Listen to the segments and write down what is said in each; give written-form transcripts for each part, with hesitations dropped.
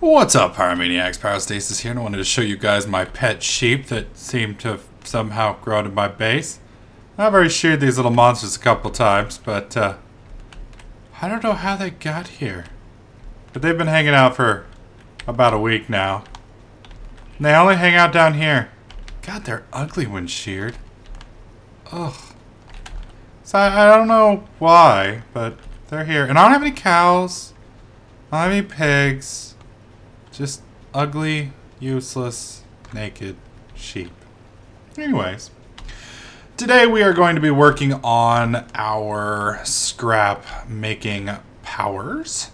What's up, Pyromaniacs? Pyrostasis here, and I wanted to show you guys my pet sheep that seem to have somehow grown in my base. I've already sheared these little monsters a couple times, but I don't know how they got here. But they've been hanging out for about a week now. And they only hang out down here. God, they're ugly when sheared. Ugh. So I don't know why, but they're here. And I don't have any cows. I don't have any pigs. Just ugly, useless, naked sheep. Anyways, today we are going to be working on our scrap making powers.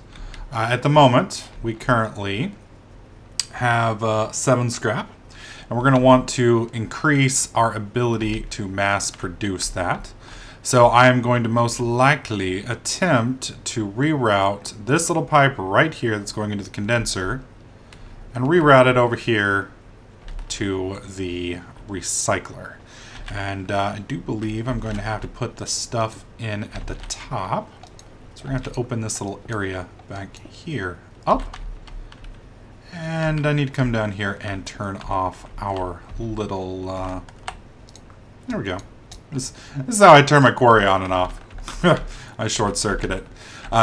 At the moment, we currently have 7 scrap, and we're going to want to increase our ability to mass produce that. So I am going to most likely attempt to reroute this little pipe right here that's going into the condenser and reroute it over here to the recycler. And I do believe I'm going to have to put the stuff in at the top. So we're going to have to open this little area back here up. And I need to come down here and turn off our little... there we go. This is how I turn my quarry on and off. I short circuit it.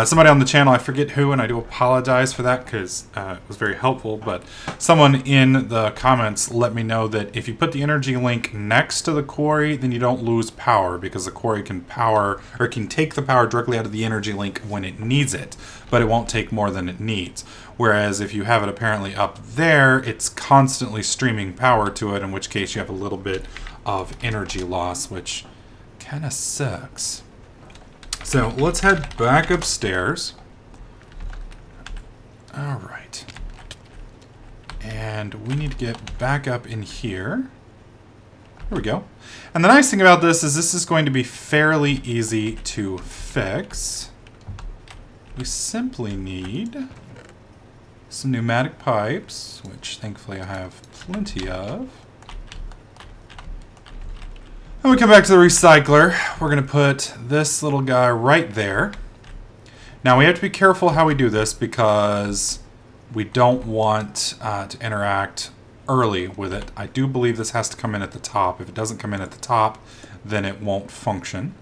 Somebody on the channel, I forget who, and I do apologize for that because it was very helpful, but someone in the comments let me know that if you put the energy link next to the quarry, then you don't lose power because the quarry can power, or can take the power directly out of the energy link when it needs it, but it won't take more than it needs. Whereas if you have it apparently up there, it's constantly streaming power to it, in which case you have a little bit of energy loss, which kind of sucks. So let's head back upstairs. All right. And we need to get back up in here. There we go. And the nice thing about this is going to be fairly easy to fix. We simply need some pneumatic pipes, which thankfully I have plenty of. When we come back to the recycler, we're going to put this little guy right there. Now we have to be careful how we do this because we don't want to interact early with it. I do believe this has to come in at the top. If it doesn't come in at the top, then it won't function.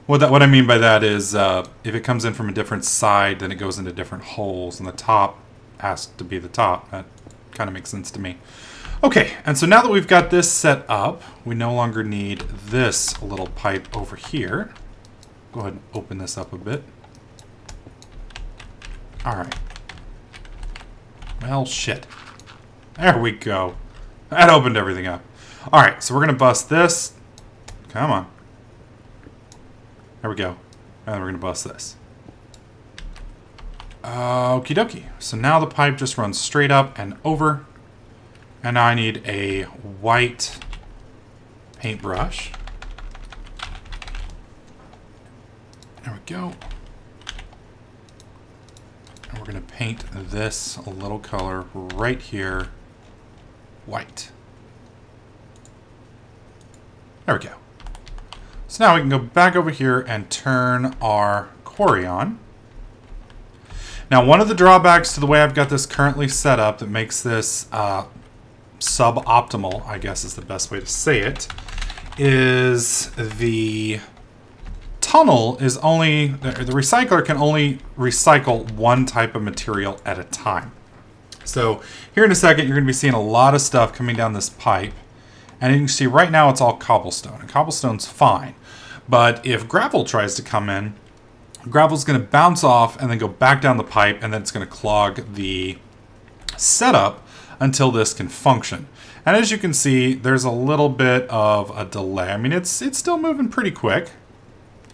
What I mean by that is if it comes in from a different side, then it goes into different holes, and the top has to be the top. That kind of makes sense to me. Okay, and so now that we've got this set up, we no longer need this little pipe over here. Go ahead and open this up a bit. Alright. Well, shit. There we go. That opened everything up. Alright, so we're going to bust this. Come on. There we go. And then we're going to bust this. Okie dokie. So now the pipe just runs straight up and over. And now I need a white paintbrush. There we go. And we're going to paint this little color right here white. There we go. So now we can go back over here and turn our quarry on. Now, one of the drawbacks to the way I've got this currently set up that makes this suboptimal, I guess is the best way to say it, is the tunnel is only, the recycler can only recycle one type of material at a time. So here in a second, you're going to be seeing a lot of stuff coming down this pipe. And you can see right now it's all cobblestone. And cobblestone's fine. But if gravel tries to come in, gravel's going to bounce off and then go back down the pipe, and then it's going to clog the setup until this can function. And as you can see, there's a little bit of a delay. I mean, it's still moving pretty quick,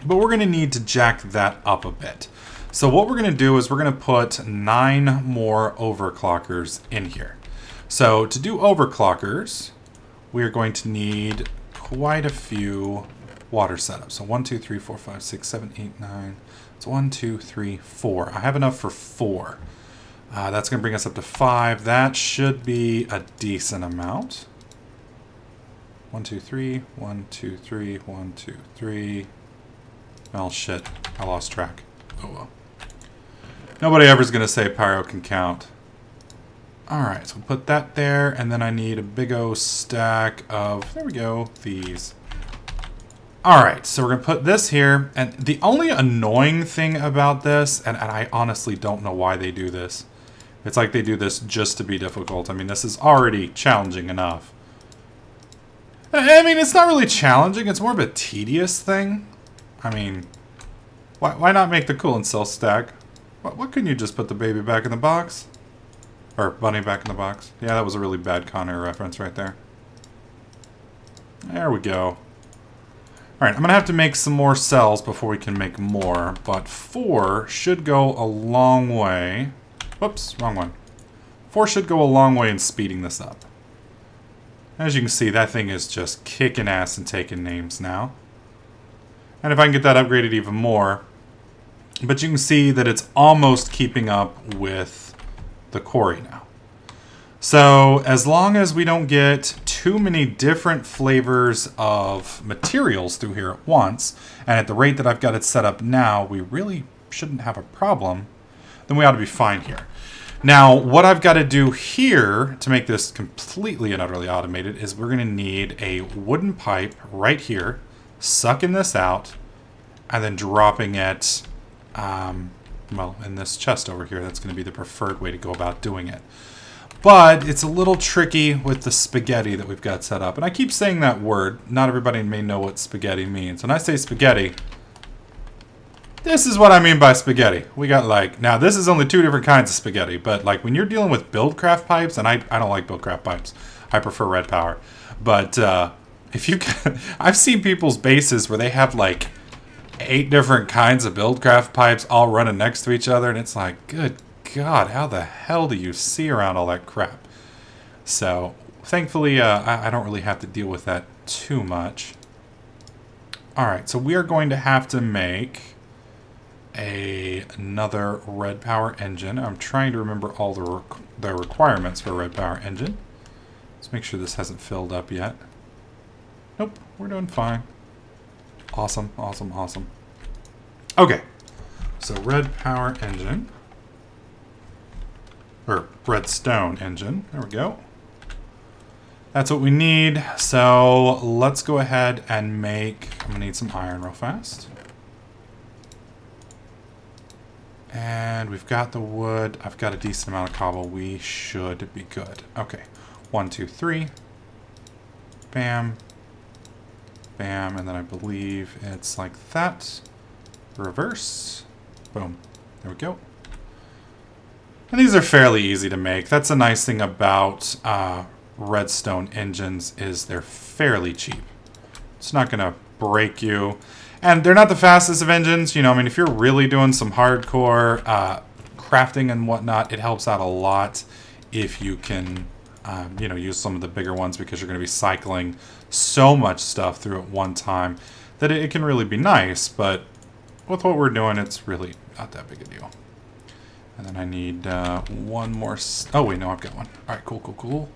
but we're going to need to jack that up a bit. So what we're going to do is we're going to put 9 more overclockers in here. So to do overclockers, we are going to need quite a few water setups. So 1, 2, 3, 4, 5, 6, 7, 8, 9. It's 1, 2, 3, 4. I have enough for 4. That's going to bring us up to 5. That should be a decent amount. 1, 2, 3. 1, 2, 3. 1, 2, 3. Well, shit. I lost track. Oh well. Nobody ever's going to say Pyro can count. Alright, so we'll put that there, and then I need a big O stack of, there we go, these. Alright, so we're going to put this here, and the only annoying thing about this, and I honestly don't know why they do this. It's like they do this just to be difficult. I mean, this is already challenging enough. I mean, it's not really challenging, it's more of a tedious thing. I mean, why not make the cool and cell stack? What couldn't you just put the baby back in the box? Or bunny back in the box? Yeah, that was a really bad Connor reference right there. There we go. Alright, I'm going to have to make some more cells before we can make more, but 4 should go a long way. Whoops, wrong one. 4 should go a long way in speeding this up. As you can see, that thing is just kicking ass and taking names now. And if I can get that upgraded even more, but you can see that it's almost keeping up with the quarry now. So as long as we don't get too many different flavors of materials through here at once, and at the rate that I've got it set up now, we really shouldn't have a problem, then we ought to be fine here. Now, what I've got to do here to make this completely and utterly automated is we're going to need a wooden pipe right here, sucking this out, and then dropping it, well, in this chest over here. That's going to be the preferred way to go about doing it. But it's a little tricky with the spaghetti that we've got set up. And I keep saying that word. Not everybody may know what spaghetti means. When I say spaghetti, this is what I mean by spaghetti. We got like, now this is only 2 different kinds of spaghetti, but like when you're dealing with Buildcraft pipes, and I don't like Buildcraft pipes. I prefer red power. But if you can, I've seen people's bases where they have like 8 different kinds of Buildcraft pipes all running next to each other, and it's like, good God, how the hell do you see around all that crap? So, thankfully, I don't really have to deal with that too much. Alright, so we are going to have to make another red power engine. I'm trying to remember all the requirements for a red power engine. Let's make sure this hasn't filled up yet. Nope, we're doing fine. Awesome, awesome, awesome. Okay, so red power engine. Or redstone engine. There we go. That's what we need. So let's go ahead and make... I'm going to need some iron real fast. And we've got the wood. I've got a decent amount of cobble. We should be good. Okay. 1, 2, 3. Bam. Bam. And then I believe it's like that. Reverse. Boom. There we go. And these are fairly easy to make. That's a nice thing about redstone engines is they're fairly cheap. It's not going to break you. And they're not the fastest of engines. You know, I mean, if you're really doing some hardcore crafting and whatnot, it helps out a lot if you can, you know, use some of the bigger ones because you're going to be cycling so much stuff through at one time that it can really be nice. But with what we're doing, it's really not that big a deal. And then I need one more... Oh, wait, no, I've got one. All right, cool, cool, cool.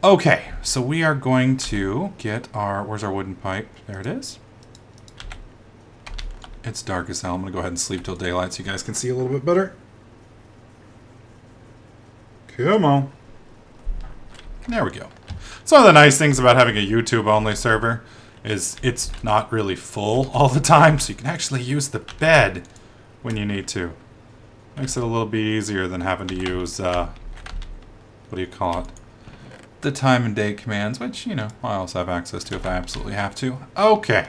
Okay, so we are going to get our... Where's our wooden pipe? There it is. It's dark as hell. I'm going to go ahead and sleep till daylight so you guys can see a little bit better. Come on. There we go. So one of the nice things about having a YouTube-only server is it's not really full all the time, so you can actually use the bed when you need to. Makes it a little bit easier than having to use, what do you call it? The time and date commands, which, you know, I also have access to if I absolutely have to. Okay.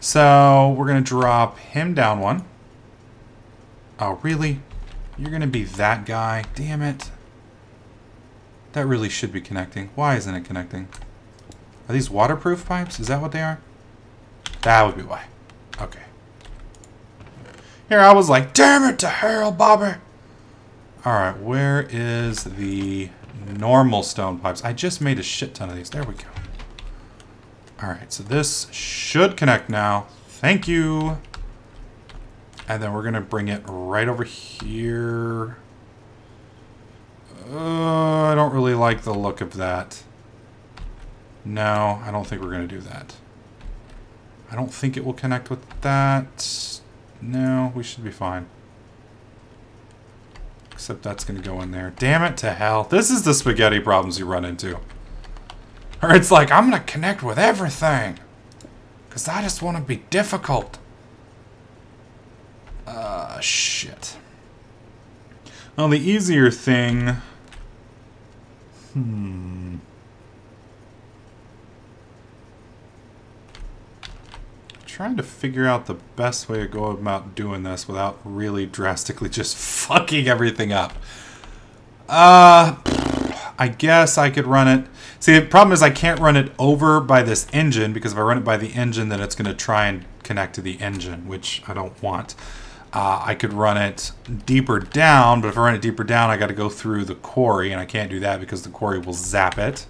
So, we're going to drop him down one. Oh, really? You're going to be that guy? Damn it. That really should be connecting. Why isn't it connecting? Are these waterproof pipes? Is that what they are? That would be why. Okay. Here I was like, damn it to hell, Bobby. Alright, where is the normal stone pipes? I just made a shit ton of these. There we go. Alright, so this should connect now. Thank you. And then we're going to bring it right over here. I don't really like the look of that. No, I don't think we're going to do that. I don't think it will connect with that. No, we should be fine. Except that's going to go in there. Damn it to hell. This is the spaghetti problems you run into. Or it's like, I'm going to connect with everything. Because I just want to be difficult. Shit. Well, the easier thing... Trying to figure out the best way to go about doing this without really drastically just fucking everything up. I guess I could run it. See, the problem is I can't run it over by this engine, because if I run it by the engine, then it's going to try and connect to the engine, which I don't want. I could run it deeper down, but if I run it deeper down, I got to go through the quarry, and I can't do that because the quarry will zap it.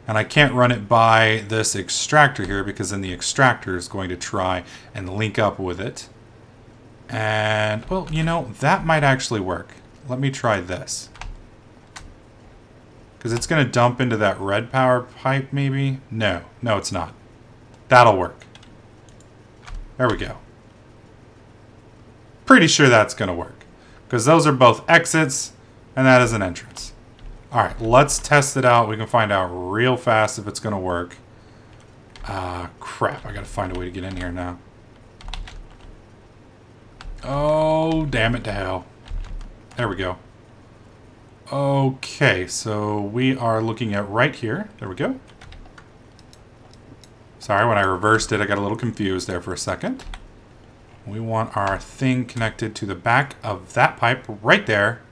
And I can't run it by this extractor here, because then the extractor is going to try and link up with it. And, well, you know, that might actually work. Let me try this. Because it's going to dump into that red power pipe, maybe? No. No, it's not. That'll work. There we go. Pretty sure that's going to work. Because those are both exits, and that is an entrance. Alright, let's test it out. We can find out real fast if it's going to work. Crap. I got to find a way to get in here now. Oh, damn it to hell. There we go. Okay, so we are looking at right here. There we go. Sorry, when I reversed it, I got a little confused there for a second. We want our thing connected to the back of that pipe right there.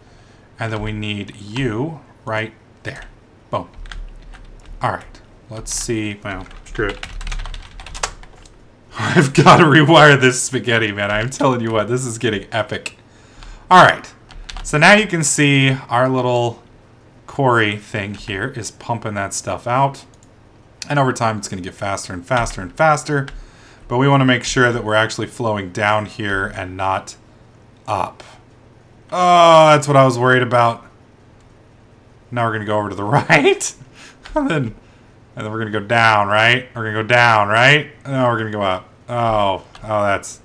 And then we need you right there. Boom. Alright, let's see. Well, screw it. I've got to rewire this spaghetti, man. I'm telling you what, this is getting epic. Alright, so now you can see our little quarry thing here is pumping that stuff out. And over time, it's going to get faster and faster and faster. But we want to make sure that we're actually flowing down here and not up. Oh, that's what I was worried about. Now we're going to go over to the right. and then we're going to go down, right? We're going to go down, right? No, we're going to go up. Oh, that's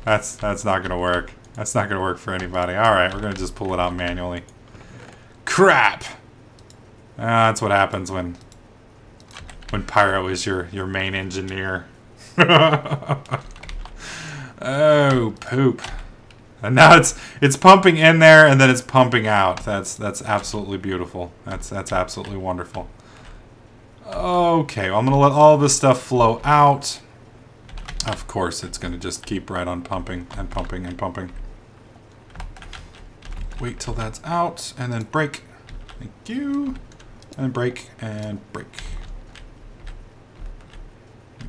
not going to work. That's not going to work for anybody. All right, we're going to just pull it out manually. Crap. That's what happens when Pyro is your main engineer. Oh, poop. And now it's pumping in there and then it's pumping out. That's absolutely beautiful. That's absolutely wonderful. Okay, well, I'm going to let all this stuff flow out. Of course, it's going to just keep right on pumping and pumping and pumping. Wait till that's out and then break. Thank you. And break and break.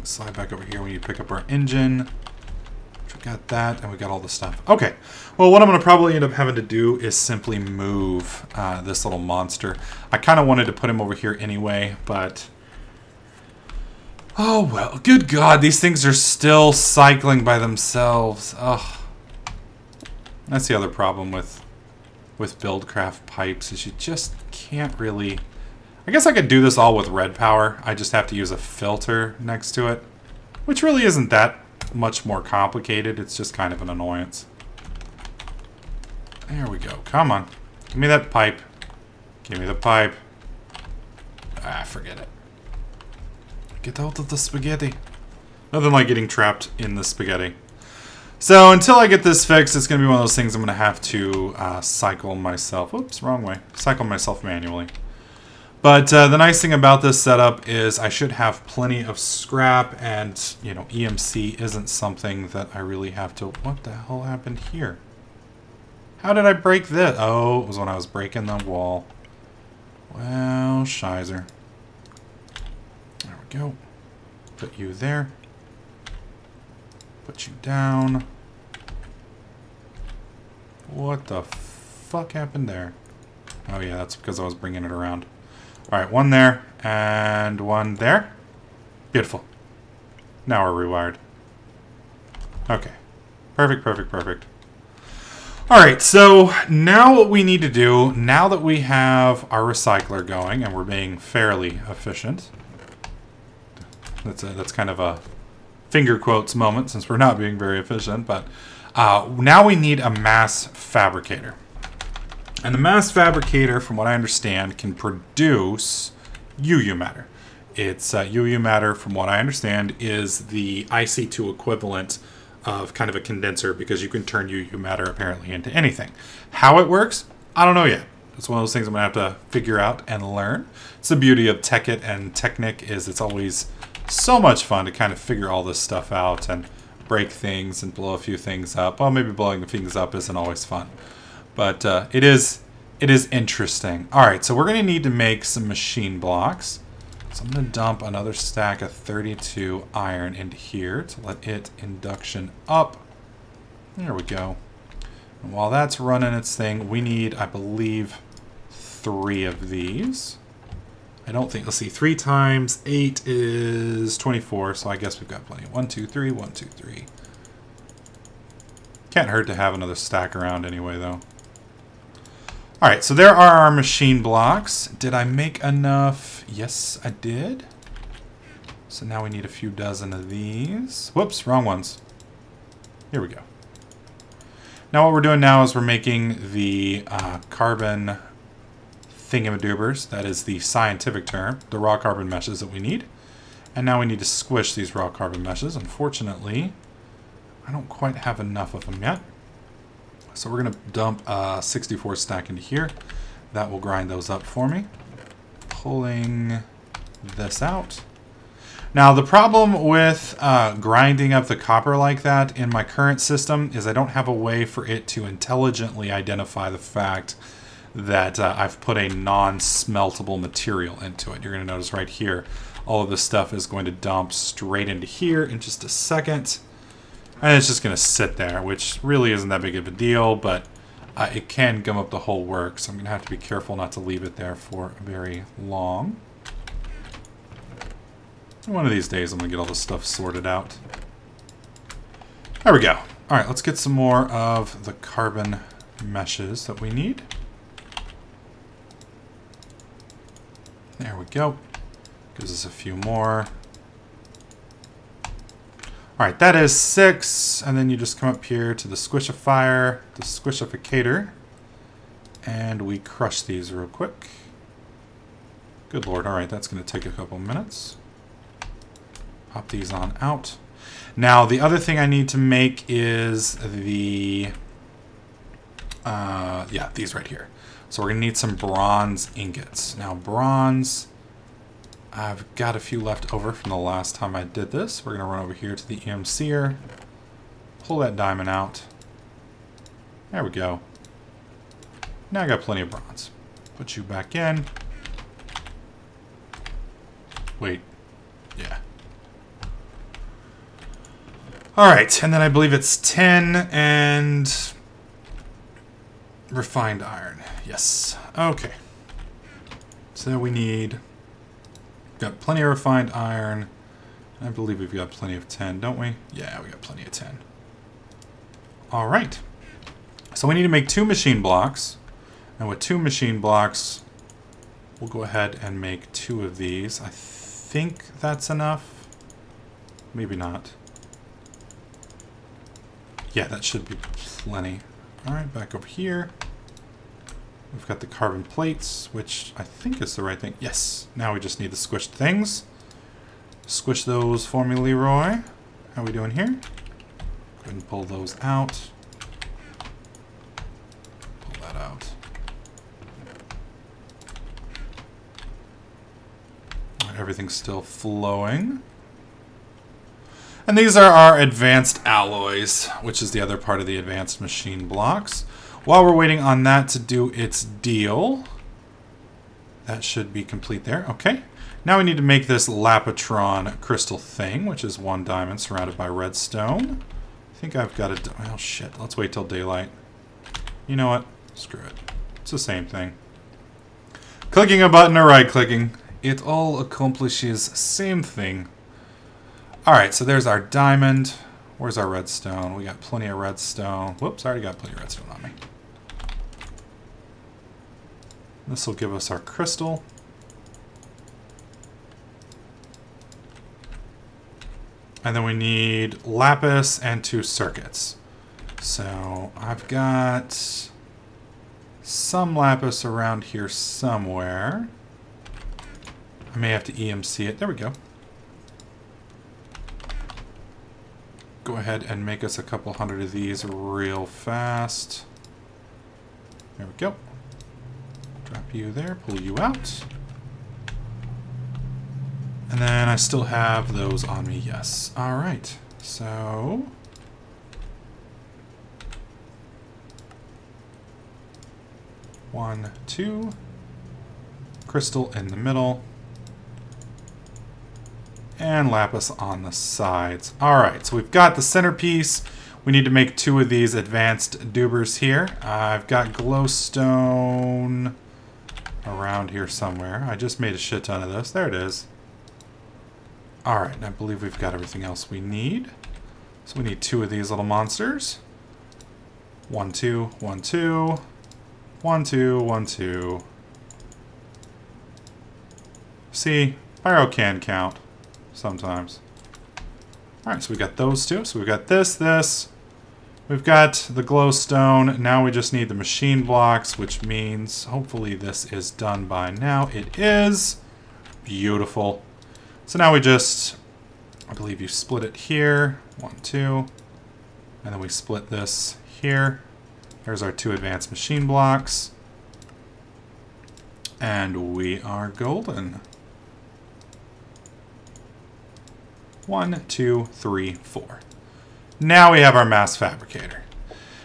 Slide back over here. We need to pick up our engine. We got that, and we got all the stuff. Okay. Well, what I'm going to probably end up having to do is simply move this little monster. I kind of wanted to put him over here anyway, but... Oh, well. Good God. These things are still cycling by themselves. Ugh. That's the other problem with Buildcraft pipes, is you just can't really... I guess I could do this all with red power. I just have to use a filter next to it, which really isn't that much more complicated. It's just kind of an annoyance. There we go. Come on. Give me that pipe. Give me the pipe. Ah, forget it. Get out of the spaghetti. Nothing like getting trapped in the spaghetti. So until I get this fixed, it's going to be one of those things I'm going to have to cycle myself. Oops, wrong way. Cycle myself manually. But the nice thing about this setup is I should have plenty of scrap, and, you know, EMC isn't something that I really have to... What the hell happened here? How did I break this? Oh, it was when I was breaking the wall. Well, shizer. There we go. Put you there. Put you down. What the fuck happened there? Oh yeah, that's because I was bringing it around. Alright, one there, and one there. Beautiful. Now we're rewired. Okay. Perfect, perfect, perfect. Alright, so now what we need to do, now that we have our recycler going, and we're being fairly efficient. That's kind of a finger quotes moment, since we're not being very efficient, but now we need a Mass Fabricator. And the Mass Fabricator, from what I understand, can produce UU matter. It's UU matter, from what I understand, is the IC2 equivalent of kind of a condenser, because you can turn UU matter apparently into anything. How it works, I don't know yet. It's one of those things I'm going to have to figure out and learn. It's the beauty of Tekkit and Technic, is it's always so much fun to kind of figure all this stuff out and break things and blow a few things up. Well, maybe blowing the things up isn't always fun, but it is interesting. All right, so we're going to need to make some machine blocks. So I'm going to dump another stack of 32 iron into here to let it induction up. There we go. And while that's running its thing, we need, I believe, 3 of these. I don't think, let's see, 3 times 8 is 24, so I guess we've got plenty. 1, 2, 3, 1, 2, 3. Can't hurt to have another stack around anyway, though. All right, so there are our machine blocks. Did I make enough? Yes, I did. So now we need a few dozen of these. Whoops, wrong ones. Here we go. Now what we're doing now is we're making the carbon thingamadoobers. That is the scientific term, the raw carbon meshes that we need. And now we need to squish these raw carbon meshes. Unfortunately, I don't quite have enough of them yet. So we're going to dump a 64 stack into here. That will grind those up for me. Pulling this out. Now the problem with grinding up the copper like that in my current system is I don't have a way for it to intelligently identify the fact that I've put a non-smeltable material into it. You're going to notice right here, all of this stuff is going to dump straight into here in just a second. And it's just going to sit there, which really isn't that big of a deal, but it can gum up the whole work, so I'm going to have to be careful not to leave it there for very long. One of these days I'm going to get all this stuff sorted out. There we go. All right, let's get some more of the carbon meshes that we need. There we go. Gives us a few more. All right, that is 6, and then you just come up here to the squishifier, the squishificator, and we crush these real quick. Good Lord, all right, that's going to take a couple minutes. Pop these on out. Now, the other thing I need to make is the, yeah, these right here. So we're going to need some bronze ingots. Now, bronze, I've got a few left over from the last time I did this. We're going to run over here to the EMCer, pull that diamond out. There we go. Now I got plenty of bronze. Put you back in. Wait. Yeah. Alright, and then I believe it's 10 and refined iron. Yes. Okay. So we need... Got plenty of refined iron. I believe we've got plenty of 10, don't we? Yeah, we got plenty of 10. All right. So we need to make 2 machine blocks. And with 2 machine blocks, we'll go ahead and make 2 of these. I think that's enough. Maybe not. Yeah, that should be plenty. All right, back over here. We've got the carbon plates, which I think is the right thing. Yes. Now we just need the squished things. Squish those for me, Leroy. How are we doing here? Go ahead and pull those out. Pull that out. Everything's still flowing. And these are our advanced alloys, which is the other part of the advanced machine blocks. While we're waiting on that to do its deal, that should be complete there. Okay. Now we need to make this Lapotron crystal thing, which is 1 diamond surrounded by redstone. I think I've got it. Oh, shit. Let's wait till daylight. You know what? Screw it. It's the same thing. Clicking a button or right-clicking, it all accomplishes same thing. All right, so there's our diamond. Where's our redstone? We got plenty of redstone. Whoops, I already got plenty of redstone on me. This will give us our crystal. And then we need lapis and 2 circuits. So I've got some lapis around here somewhere. I may have to EMC it. There we go. Go ahead and make us a couple hundred of these real fast. There we go. Drop you there, pull you out. And then I still have those on me, yes. All right, so... One, two. Crystal in the middle. And lapis on the sides. All right, so we've got the centerpiece. We need to make 2 of these advanced dubers here. I've got glowstone around here somewhere. I just made a shit ton of this. There it is. All right, I believe we've got everything else we need. So we need 2 of these little monsters. 1, 2, 1, 2. 1, 2, 1, 2. See, Pyro can count sometimes. All right, so we got those 2. So we've got this. We've got the glowstone. Now we just need the machine blocks, which means hopefully this is done by now. It is. Beautiful. So now we just, I believe you split it here. 1, 2. And then we split this here. There's our 2 advanced machine blocks. And we are golden. 1, 2, 3, 4. Now we have our Mass Fabricator.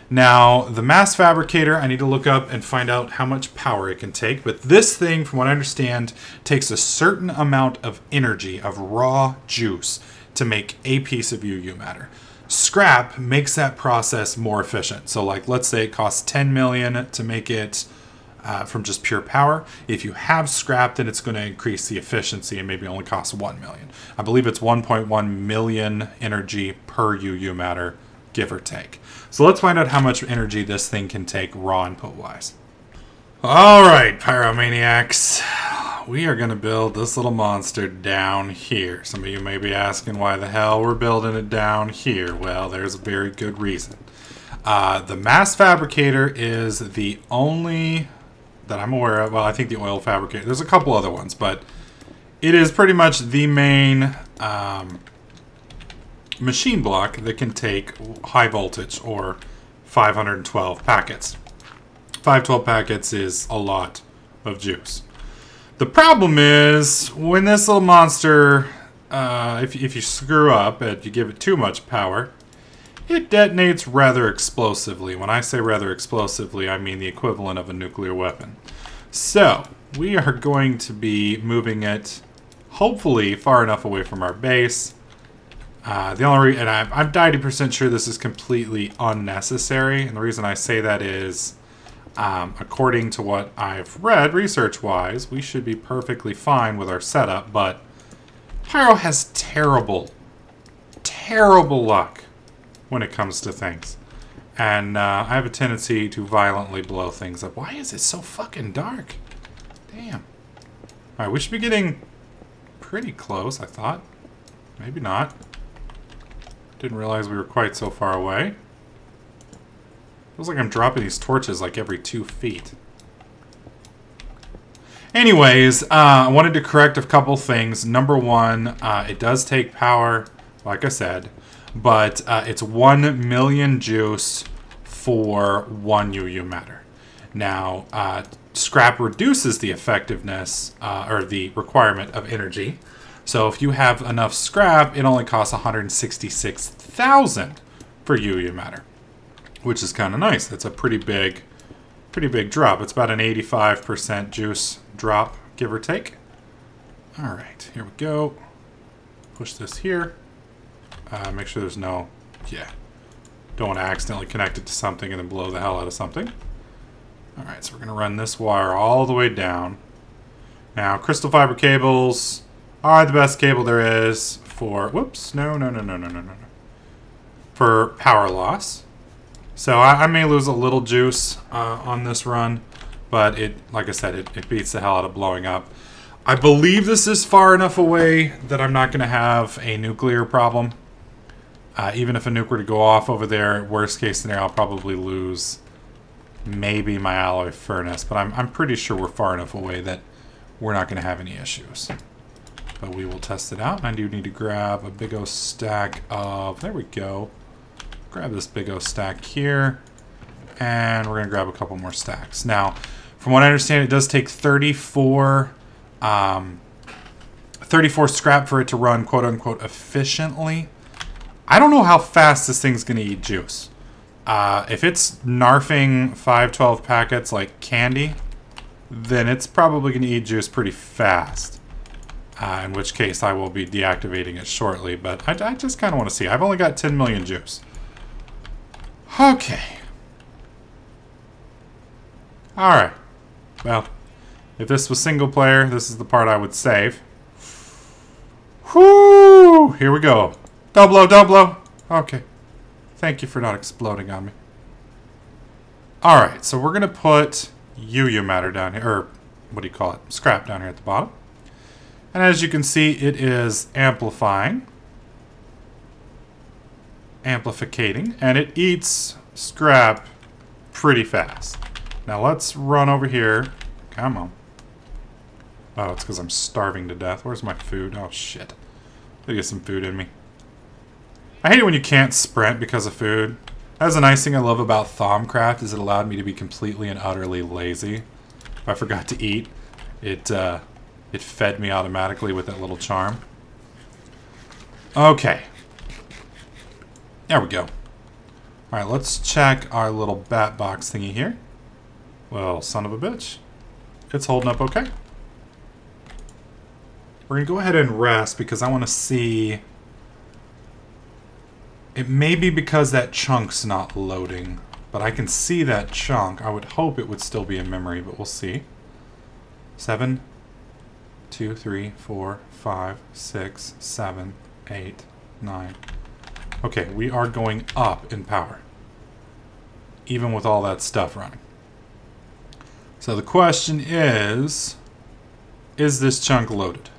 Now, the Mass Fabricator, I need to look up and find out how much power it can take. But this thing, from what I understand, takes a certain amount of energy, of raw juice, to make a piece of UU matter. Scrap makes that process more efficient. So like, let's say it costs 10 million to make it from just pure power. If you have scrap, then it's going to increase the efficiency and maybe only cost 1 million. I believe it's 1.1 million energy per UU matter, give or take. So let's find out how much energy this thing can take raw input wise. All right, Pyromaniacs. We are going to build this little monster down here. Some of you may be asking why the hell we're building it down here. Well, there's a very good reason. The Mass Fabricator is the only that I'm aware of. Well, I think the Oil Fabricator. There's a couple other ones, but it is pretty much the main machine block that can take high voltage or 512 packets. 512 packets is a lot of juice. The problem is, when this little monster, if you screw up and you give it too much power, it detonates rather explosively. When I say rather explosively, I mean the equivalent of a nuclear weapon. So, we are going to be moving it, hopefully, far enough away from our base. The only and I'm 90% sure this is completely unnecessary, and the reason I say that is, according to what I've read, research-wise, we should be perfectly fine with our setup, but Pyro has terrible, terrible luck when it comes to things. And I have a tendency to violently blow things up. Why is it so fucking dark? Damn. Alright, we should be getting pretty close, I thought. Maybe not. Didn't realize we were quite so far away. Feels like I'm dropping these torches like every 2 feet. Anyways, I wanted to correct a couple things. Number one, it does take power, like I said, but it's 1 million juice for 1 UU matter. Now, scrap reduces the effectiveness, or the requirement of energy. So if you have enough scrap, it only costs 166,000 for UU matter, which is kind of nice. That's a pretty big drop. It's about an 85% juice drop, give or take. All right, here we go. Push this here. Make sure there's no, don't want to accidentally connect it to something and then blow the hell out of something. All right, so we're gonna run this wire all the way down. Now, crystal fiber cables are the best cable there is for, whoops, no. For power loss. So I may lose a little juice on this run, but it, like I said, it beats the hell out of blowing up. I believe this is far enough away that I'm not going to have a nuclear problem. Even if a nuke were to go off over there, worst case scenario, I'll probably lose maybe my alloy furnace, but I'm pretty sure we're far enough away that we're not going to have any issues. But we will test it out. And I do need to grab a big O stack of, there we go. Grab this big O stack here. And we're going to grab a couple more stacks. Now, from what I understand, it does take 34 scrap for it to run quote-unquote efficiently. I don't know how fast this thing's going to eat juice. If it's narfing 512 packets like candy, then it's probably going to eat juice pretty fast. In which case I will be deactivating it shortly, but I just kind of want to see. I've only got 10 million juice. Okay. Alright. Well, if this was single player, this is the part I would save. Whoo! Here we go. Double-o. Okay. Thank you for not exploding on me. Alright, so we're going to put UU matter down here, or what do you call it? Scrap down here at the bottom. And as you can see, it is amplifying. Amplificating. And it eats scrap pretty fast. Now let's run over here. Come on. Oh, it's because I'm starving to death. Where's my food? Oh, shit. Gotta get some food in me. I hate it when you can't sprint because of food. That's a nice thing I love about Dungecraft, is it allowed me to be completely and utterly lazy. If I forgot to eat, it fed me automatically with that little charm. Okay. There we go. Alright, let's check our little bat box thingy here. Well, son of a bitch. It's holding up okay. We're going to go ahead and rest because I want to see... It may be because that chunk's not loading, but I can see that chunk. I would hope it would still be in memory, but we'll see. 7, 2, 3, 4, 5, 6, 7, 8, 9. Okay, we are going up in power, even with all that stuff running. So the question is this chunk loaded?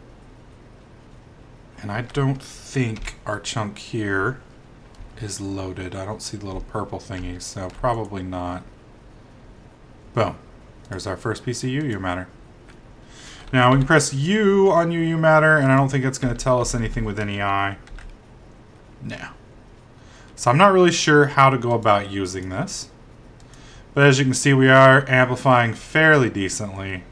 And I don't think our chunk here is loaded. I don't see the little purple thingies, so probably not. Boom. There's our first piece of UU matter. Now we can press U on UU matter, and I don't think it's going to tell us anything with any I. No. So I'm not really sure how to go about using this. But as you can see, we are amplifying fairly decently.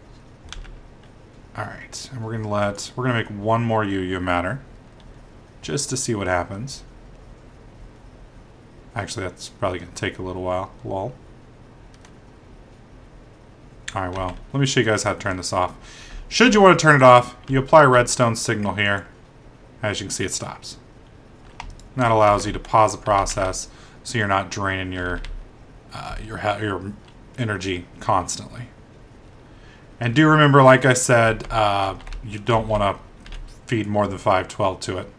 Alright, and we're gonna make one more UU matter. Just to see what happens. Actually, that's probably gonna take a little while. Lol. Alright, well, let me show you guys how to turn this off. Should you want to turn it off, you apply a redstone signal here. As you can see, it stops. And that allows you to pause the process so you're not draining your energy constantly. And do remember, like I said, you don't want to feed more than 512 to it.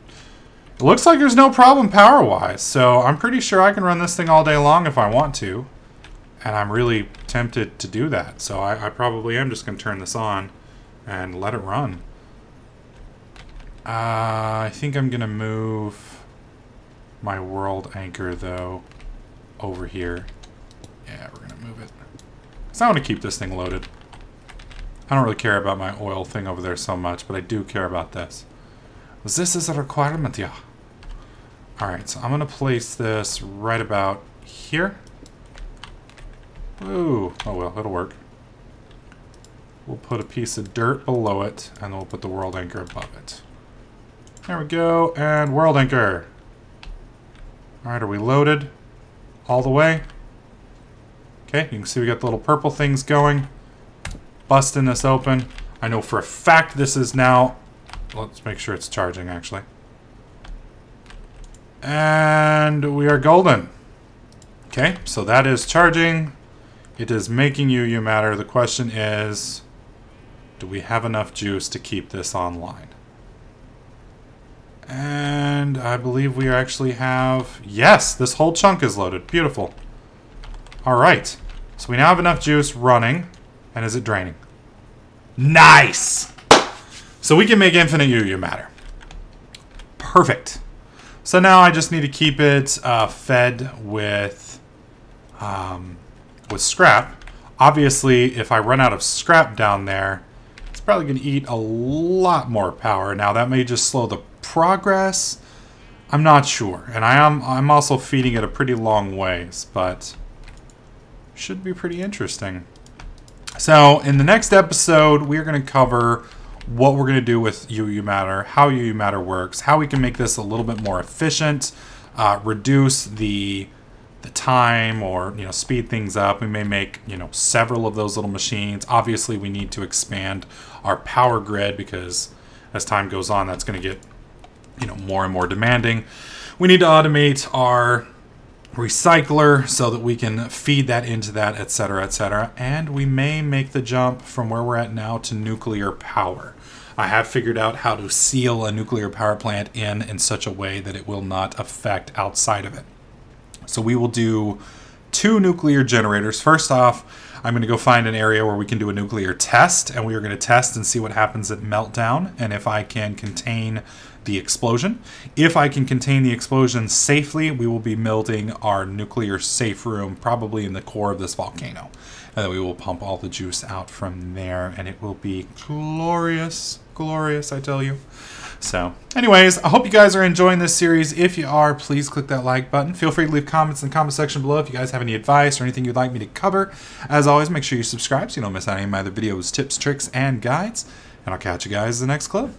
It looks like there's no problem power-wise, so I'm pretty sure I can run this thing all day long if I want to. And I'm really tempted to do that, so I probably am just going to turn this on and let it run. I think I'm going to move my world anchor, though, over here. Yeah, we're going to move it. Because I want to keep this thing loaded. I don't really care about my oil thing over there so much, but I do care about this. This is a requirement, yeah. Alright, so I'm going to place this right about here. Ooh, oh well, it'll work. We'll put a piece of dirt below it, and then we'll put the world anchor above it. There we go, and world anchor. Alright, are we loaded all the way? Okay, you can see we got the little purple things going. Busting this open. I know for a fact this is now... Let's make sure it's charging, actually. And we are golden. Okay, so that is charging. It is making UU matter. The question is, do we have enough juice to keep this online? And I believe we actually have... Yes, this whole chunk is loaded. Beautiful. Alright, so we now have enough juice running. And is it draining? Nice! So we can make infinite UU matter. Perfect. So now I just need to keep it fed with with scrap. Obviously, if I run out of scrap down there, it's probably going to eat a lot more power. Now, that may just slow the progress. I'm not sure. And I'm also feeding it a pretty long ways, but should be pretty interesting. So, in the next episode, we're going to cover what we're going to do with UU matter, how UU matter works, how we can make this a little bit more efficient, reduce the time, or speed things up. We may make several of those little machines. Obviously, we need to expand our power grid, because as time goes on, that's going to get more and more demanding. We need to automate our recycler so that we can feed that into that, etc., etc. And we may make the jump from where we're at now to nuclear power. I have figured out how to seal a nuclear power plant in such a way that it will not affect outside of it. So we will do 2 nuclear generators. First off, I'm going to go find an area where we can do a nuclear test, and we are going to test and see what happens at meltdown, and if I can contain the explosion. If I can contain the explosion safely, we will be building our nuclear safe room, probably in the core of this volcano. And then we will pump all the juice out from there, and it will be glorious, glorious, I tell you. So, anyways, I hope you guys are enjoying this series. If you are, please click that like button. Feel free to leave comments in the comment section below if you guys have any advice or anything you'd like me to cover. As always, make sure you subscribe so you don't miss out on any of my other videos, tips, tricks, and guides. And I'll catch you guys in the next clip.